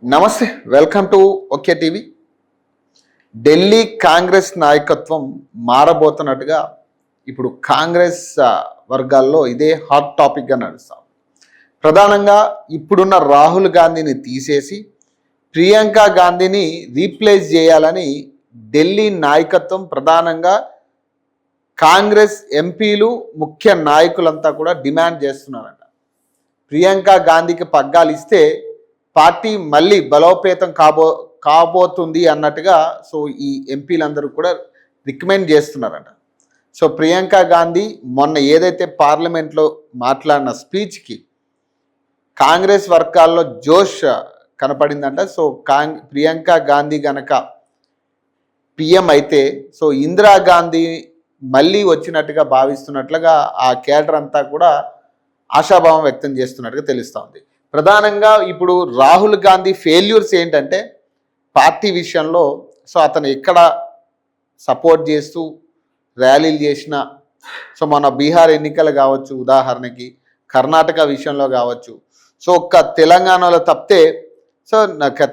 నమస్తే, welcome to okay TV. Delhi Congress నాయకత్వం మారబోతున్నట్టుగా ఇప్పుడు కాంగ్రెస్ వర్గాల్లో ఇదే హాట్ టాపిక్గా నడుస్తాం. ప్రధానంగా ఇప్పుడున్న రాహుల్ గాంధీని తీసేసి ప్రియాంక గాంధీని రీప్లేస్ చేయాలని ఢిల్లీ నాయకత్వం, ప్రధానంగా కాంగ్రెస్ ఎంపీలు, ముఖ్య నాయకులంతా కూడా డిమాండ్ చేస్తున్నారట. ప్రియాంక గాంధీకి పగ్గాలు ఇస్తే పార్టీ మళ్ళీ బలోపేతం కాబోతుంది అన్నట్టుగా ఈ ఎంపీలందరూ కూడా రికమెండ్ చేస్తున్నారట. ప్రియాంక గాంధీ మొన్న ఏదైతే పార్లమెంట్లో మాట్లాడిన స్పీచ్కి కాంగ్రెస్ వర్గాల్లో జోష్ కనపడిందంట. ప్రియాంక గాంధీ గనక పిఎం అయితే ఇందిరాగాంధీ మళ్ళీ వచ్చినట్టుగా భావిస్తున్నట్లుగా ఆ కేడర్ అంతా కూడా ఆశాభావం వ్యక్తం చేస్తున్నట్టుగా తెలుస్తూ ఉంది. ప్రధానంగా ఇప్పుడు రాహుల్ గాంధీ ఫెయిల్యూర్స్ ఏంటంటే పార్టీ విషయంలో అతను ఎక్కడ సపోర్ట్ చేస్తూ ర్యాలీలు చేసినా, మన బీహార్ ఎన్నికలు కావచ్చు, ఉదాహరణకి కర్ణాటక విషయంలో కావచ్చు, ఒక్క తెలంగాణలో తప్పితే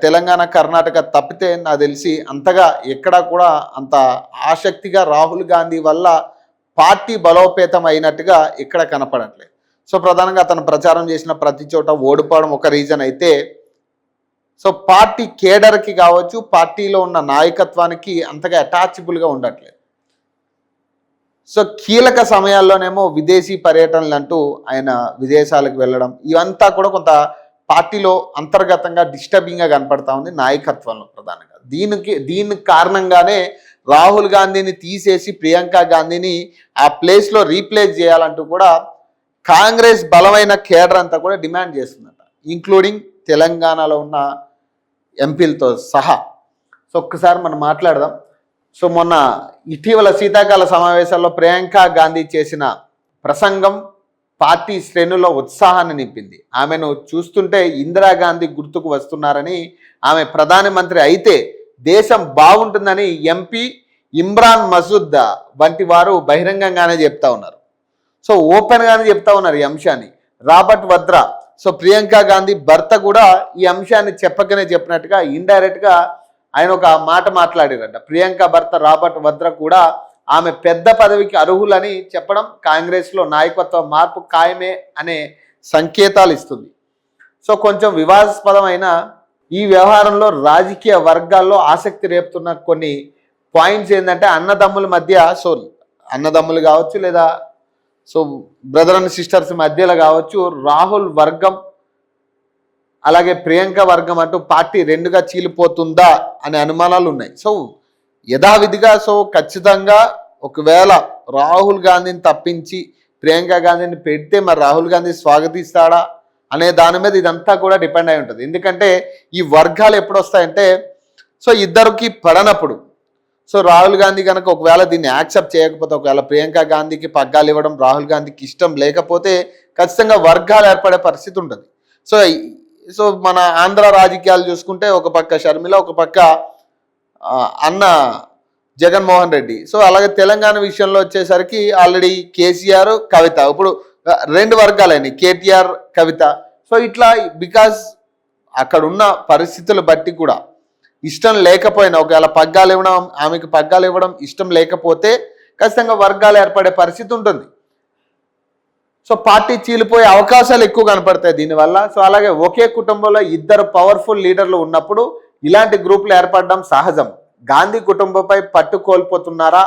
తెలంగాణ కర్ణాటక తప్పితే నాకు తెలిసి అంతగా ఎక్కడా కూడా అంత ఆసక్తిగా రాహుల్ గాంధీ వల్ల పార్టీ బలోపేతం అయినట్టుగా ఎక్కడ కనపడట్లేదు. ప్రధానంగా అతను ప్రచారం చేసిన ప్రతి చోట ఓడిపోవడం ఒక రీజన్ అయితే, పార్టీ కేడర్కి కావచ్చు, పార్టీలో ఉన్న నాయకత్వానికి అంతగా అటాచబుల్గా ఉండట్లేదు. కీలక సమయాల్లోనేమో విదేశీ పర్యటనలు అంటూ ఆయన విదేశాలకు వెళ్ళడం, ఇవంతా కూడా కొంత పార్టీలో అంతర్గతంగా డిస్టర్బింగ్గా కనపడతా ఉంది నాయకత్వంలో. ప్రధానంగా దీనికి కారణంగానే రాహుల్ గాంధీని తీసేసి ప్రియాంక గాంధీని ఆ ప్లేస్లో రీప్లేస్ చేయాలంటూ కూడా కాంగ్రెస్ బలమైన కేడర్ అంతా కూడా డిమాండ్ చేస్తుందట, ఇంక్లూడింగ్ తెలంగాణలో ఉన్న ఎంపీలతో సహా. ఒక్కసారి మనం మాట్లాడదాం. మొన్న ఇటీవల శీతాకాల సమావేశాల్లో ప్రియాంక గాంధీ చేసిన ప్రసంగం పార్టీ శ్రేణుల్లో ఉత్సాహాన్ని నింపింది. ఆమెను చూస్తుంటే ఇందిరాగాంధీ గుర్తుకు వస్తున్నారని, ఆమె ప్రధానమంత్రి అయితే దేశం బాగుంటుందని ఎంపీ ఇమ్రాన్ మసూద్ వంటి వారు బహిరంగంగానే చెప్తా ఉన్నారు. ఓపెన్గానే చెప్తా ఉన్నారు ఈ అంశాన్ని. రాబర్ట్ వద్రా, ప్రియాంక గాంధీ భర్త కూడా ఈ అంశాన్ని చెప్పకనే చెప్పినట్టుగా ఇండైరెక్ట్గా ఆయన ఒక మాట మాట్లాడారంట. ప్రియాంక భర్త రాబర్ట్ వద్రా కూడా ఆమె పెద్ద పదవికి అర్హులని చెప్పడం కాంగ్రెస్లో నాయకత్వ మార్పు ఖాయమే అనే సంకేతాలు ఇస్తుంది. కొంచెం వివాదాస్పదమైన ఈ వ్యవహారంలో రాజకీయ వర్గాల్లో ఆసక్తి రేపుతున్న కొన్ని పాయింట్స్ ఏంటంటే, అన్నదమ్ముల మధ్య అన్నదమ్ములు కావచ్చు, లేదా బ్రదర్ అండ్ సిస్టర్స్ మధ్యలో కావచ్చు, రాహుల్ వర్గం అలాగే ప్రియాంక వర్గం అంటూ పార్టీ రెండుగా చీలిపోతుందా అనే అనుమానాలు ఉన్నాయి. యథావిధిగా ఖచ్చితంగా ఒకవేళ రాహుల్ గాంధీని తప్పించి ప్రియాంక గాంధీని పెడితే మరి రాహుల్ గాంధీ స్వాగతిస్తాడా అనే దాని మీద ఇదంతా కూడా డిపెండ్ అయి ఉంటుంది. ఎందుకంటే ఈ వర్గాలు ఎప్పుడు వస్తాయంటే ఇద్దరికి పడనప్పుడు, రాహుల్ గాంధీ కనుక ఒకవేళ దీన్ని యాక్సెప్ట్ చేయకపోతే, ఒకవేళ ప్రియాంక గాంధీకి పగ్గాలు ఇవ్వడం రాహుల్ గాంధీకి ఇష్టం లేకపోతే ఖచ్చితంగా వర్గాలు ఏర్పడే పరిస్థితి ఉంటుంది. మన ఆంధ్ర రాజకీయాలు చూసుకుంటే ఒక పక్క షర్మిల, ఒక పక్క అన్న జగన్మోహన్ రెడ్డి. అలాగే తెలంగాణ విషయంలో వచ్చేసరికి ఆల్రెడీ కేసీఆర్, కవిత, ఇప్పుడు రెండు వర్గాలని కేటీఆర్, కవిత. ఇట్లా బికాజ్ అక్కడ ఉన్న పరిస్థితులు బట్టి కూడా ఇష్టం లేకపోయినా, ఒకవేళ పగ్గాలు ఇవ్వడం, ఆమెకు పగ్గాలు ఇవ్వడం ఇష్టం లేకపోతే ఖచ్చితంగా వర్గాలు ఏర్పడే పరిస్థితి ఉంటుంది. పార్టీ చీలిపోయే అవకాశాలు ఎక్కువ కనపడతాయి దీనివల్ల. అలాగే ఒకే కుటుంబంలో ఇద్దరు పవర్ఫుల్ లీడర్లు ఉన్నప్పుడు ఇలాంటి గ్రూపులు ఏర్పడడం సహజం. గాంధీ కుటుంబంపై పట్టు కోల్పోతున్నారా,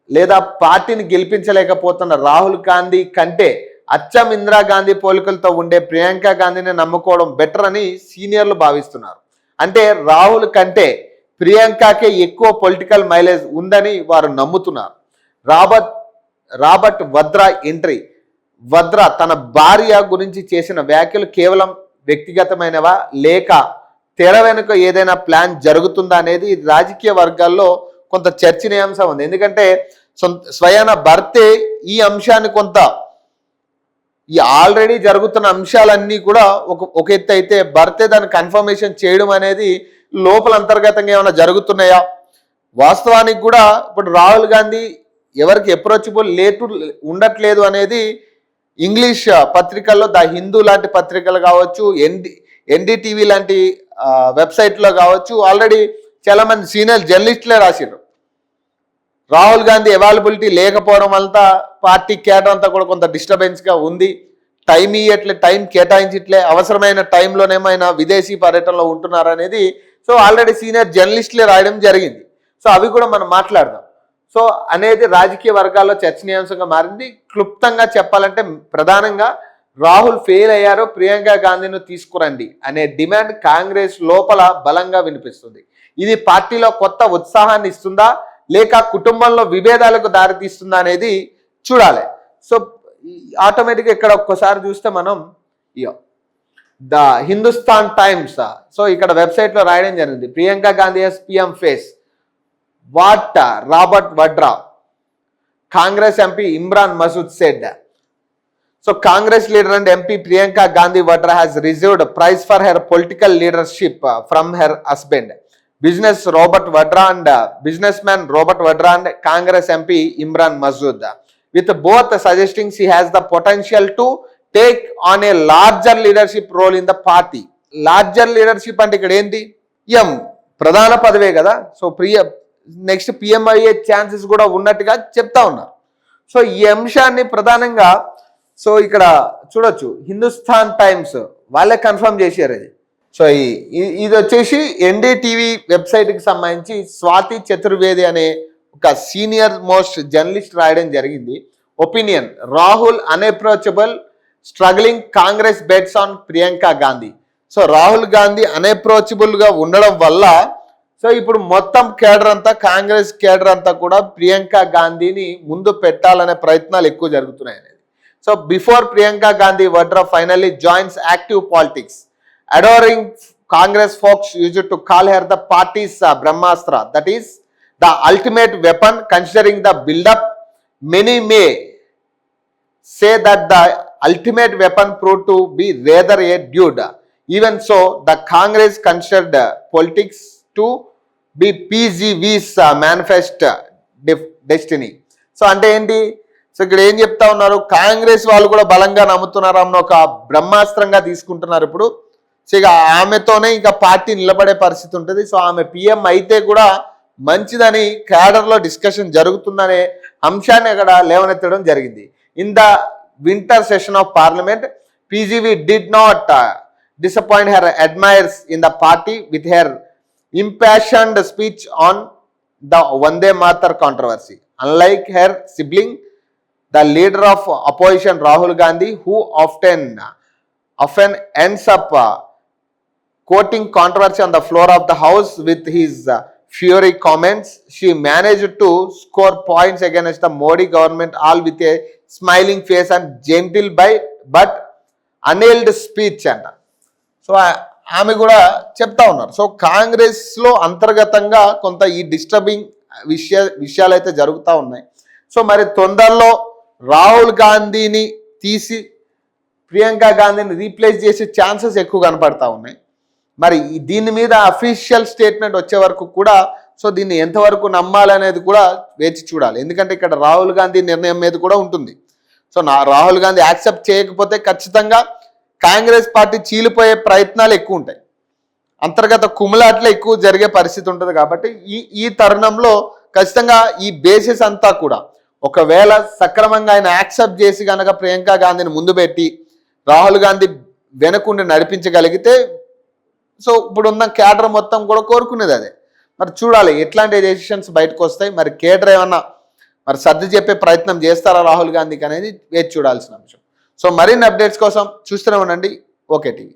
లేదా పార్టీని గెలిపించలేకపోతున్న రాహుల్ గాంధీ కంటే అచ్చం ఇందిరాగాంధీ పోలికలతో ఉండే ప్రియాంక గాంధీని నమ్ముకోవడం బెటర్ అని సీనియర్లు భావిస్తున్నారు. అంటే రాహుల్ కంటే ప్రియాంకకే ఎక్కువ పొలిటికల్ మైలేజ్ ఉందని వారు నమ్ముతున్నారు. Robert వద్రా entry. వద్రా తన భార్య గురించి చేసిన వ్యాఖ్యలు కేవలం వ్యక్తిగతమైనవా, లేక తెర వెనుక ఏదైనా ప్లాన్ జరుగుతుందా అనేది రాజకీయ వర్గాల్లో కొంత చర్చనీయాంశం ఉంది. ఎందుకంటే స్వయాన భర్తే ఈ అంశాన్ని కొంత, ఈ ఆల్రెడీ జరుగుతున్న అంశాలన్నీ కూడా ఒక ఎత్తు అయితే, భర్తే దాన్ని కన్ఫర్మేషన్ చేయడం అనేది లోపల అంతర్గతంగా ఏమైనా జరుగుతున్నాయా. వాస్తవానికి కూడా ఇప్పుడు రాహుల్ గాంధీ ఎవరికి అప్రోచబుల్ ఉండట్లేదు అనేది ఇంగ్లీష్ పత్రికల్లో ద హిందూ లాంటి పత్రికలు కావచ్చు, ఎన్డీటీవీ లాంటి వెబ్సైట్లో కావచ్చు ఆల్రెడీ చాలా మంది సీనియర్ జర్నలిస్టులే రాసిర్రు. రాహుల్ గాంధీ అవైలబిలిటీ లేకపోవడం వల్ల పార్టీ కేటర్ అంతా కూడా కొంత డిస్టర్బెన్స్గా ఉంది, టైం ఇవ్వట్లే, టైం కేటాయించట్లే, అవసరమైన టైంలోనేమో ఆయన విదేశీ పర్యటనలో ఉంటున్నారనేది సో ఆల్రెడీ సీనియర్ జర్నలిస్టులే రాయడం జరిగింది. సో అవి కూడా మనం మాట్లాడదాం. సో అనేది రాజకీయ వర్గాల్లో చర్చనీయాంశంగా మారింది. క్లుప్తంగా చెప్పాలంటే ప్రధానంగా రాహుల్ ఫెయిల్ అయ్యారో ప్రియాంక గాంధీని తీసుకురండి అనే డిమాండ్ కాంగ్రెస్ లోపల బలంగా వినిపిస్తుంది. ఇది పార్టీలో కొత్త ఉత్సాహాన్ని ఇస్తుందా లేక కుటుంబంలో విభేదాలకు దారితీస్తుందా అనేది చూడాలి. సో ఆటోమేటిక్గా ఇక్కడ ఒక్కసారి చూస్తే మనం ద హిందుస్థాన్ టైమ్స్ సో ఇక్కడ వెబ్సైట్లో రాయడం జరిగింది, Priyanka Gandhi as PM face what Robert Vadra Congress MP Imran Masood said. So Congress leader and MP Priyanka Gandhi Vadra has received prize for her political leadership from her husband businessman Robert Vadra and Congress MP Imran Masood, with both suggesting she has the potential to take on a larger leadership role in the party. Larger leadership అంటే ఇక్కడ ఏంటి, ప్రధాన పదవే కదా. So next PM అయ్యే chances కూడా ఉన్నట్టుగా చెప్తా ఉన్నారు. సో ఈ అంశాన్ని ప్రధానంగా సో ఇక్కడ చూడొచ్చు, హిందుస్థాన్ టైమ్స్ వాళ్ళే కన్ఫర్మ్ చేశారు ఇది. సో ఇది వచ్చేసి ఎన్డీటీవీ వెబ్సైట్కి సంబంధించి స్వాతి చతుర్వేది అనే ఒక సీనియర్ మోస్ట్ జర్నలిస్ట్ రాయడం జరిగింది. Opinion, Rahul unapproachable struggling Congress bets on Priyanka Gandhi. So Rahul Gandhi అన్అప్రోచబుల్గా ఉండడం వల్ల సో ఇప్పుడు మొత్తం కేడర్ అంతా, కాంగ్రెస్ కేడర్ అంతా కూడా ప్రియాంక గాంధీని ముందు పెట్టాలనే ప్రయత్నాలు ఎక్కువ జరుగుతున్నాయి అనేది. So before Priyanka Gandhi Vadra finally joins active politics, adoring Congress folks used to call her the party's Brahmastra, that is the ultimate weapon. Considering the build-up, many may say that the ultimate weapon proved to be rather a dude. Even so, the Congress considered politics to be PGV's manifest destiny. So అంటే ఏంటి, so ఇక్కడ ఏం చెప్తా ఉన్నారు, కాంగ్రెస్ వాళ్ళు కూడా బలంగా నమ్ముతున్నారు అన్న ఒక బ్రహ్మాస్త్రంగా తీసుకుంటున్నారు ఇప్పుడు. సో ఇక ఆమెతోనే ఇంకా పార్టీ నిలబడే పరిస్థితి ఉంటుంది. సో ఆమె పిఎం అయితే కూడా మంచిదని క్యాడర్లో డిస్కషన్ జరుగుతుందనే అంశాన్ని అక్కడ లేవనెత్తడం జరిగింది. In the winter session of parliament, PGV did not disappoint her admirers in the party with her impassioned speech on the Vande Mataram controversy. Unlike her sibling, the leader of opposition Rahul Gandhi, who often ends up quoting controversy on the floor of the house with his fury comments, she managed to score points against the Modi government, all with a smiling face and gentle but unveiled speech. And so ఆమె కూడా చెప్తా ఉన్నారు. So కాంగ్రెస్లో అంతర్గతంగా కొంత ఈ disturbing విషయాలు అయితే జరుగుతూ ఉన్నాయి. సో మరి తొందరలో రాహుల్ గాంధీని తీసి ప్రియాంక గాంధీని రీప్లేస్ చేసే ఛాన్సెస్ ఎక్కువ కనపడతా ఉన్నాయి. మరి దీని మీద అఫీషియల్ స్టేట్మెంట్ వచ్చే వరకు కూడా సో దీన్ని ఎంతవరకు నమ్మాలనేది కూడా వేచి చూడాలి. ఎందుకంటే ఇక్కడ రాహుల్ గాంధీ నిర్ణయం మీద కూడా ఉంటుంది. సో రాహుల్ గాంధీ యాక్సెప్ట్ చేయకపోతే ఖచ్చితంగా కాంగ్రెస్ పార్టీ చీలిపోయే ప్రయత్నాలు ఎక్కువ ఉంటాయి, అంతర్గత కుమ్ములాట్లే ఎక్కువ జరిగే పరిస్థితి ఉంటుంది. కాబట్టి ఈ తరుణంలో ఖచ్చితంగా ఈ బేసిస్ అంతా కూడా ఒకవేళ సక్రమంగా ఆయన యాక్సెప్ట్ చేసి కనుక ప్రియాంక గాంధీని ముందు పెట్టి రాహుల్ గాంధీ వెనకుండి నడిపించగలిగితే సో ఇప్పుడున్న కేడర్ మొత్తం కూడా కోరుకునేది అదే. మరి చూడాలి ఎట్లాంటి డెసిషన్స్ బయటకు వస్తాయి. మరి కేడర్ ఏమన్నా మరి సర్ది చెప్పే ప్రయత్నం చేస్తారా రాహుల్ గాంధీకి అనేది వేచి చూడాల్సిన అంశం. సో మరిన్ని అప్డేట్స్ కోసం చూస్తూనే ఉండండి ఓకే టీవీ.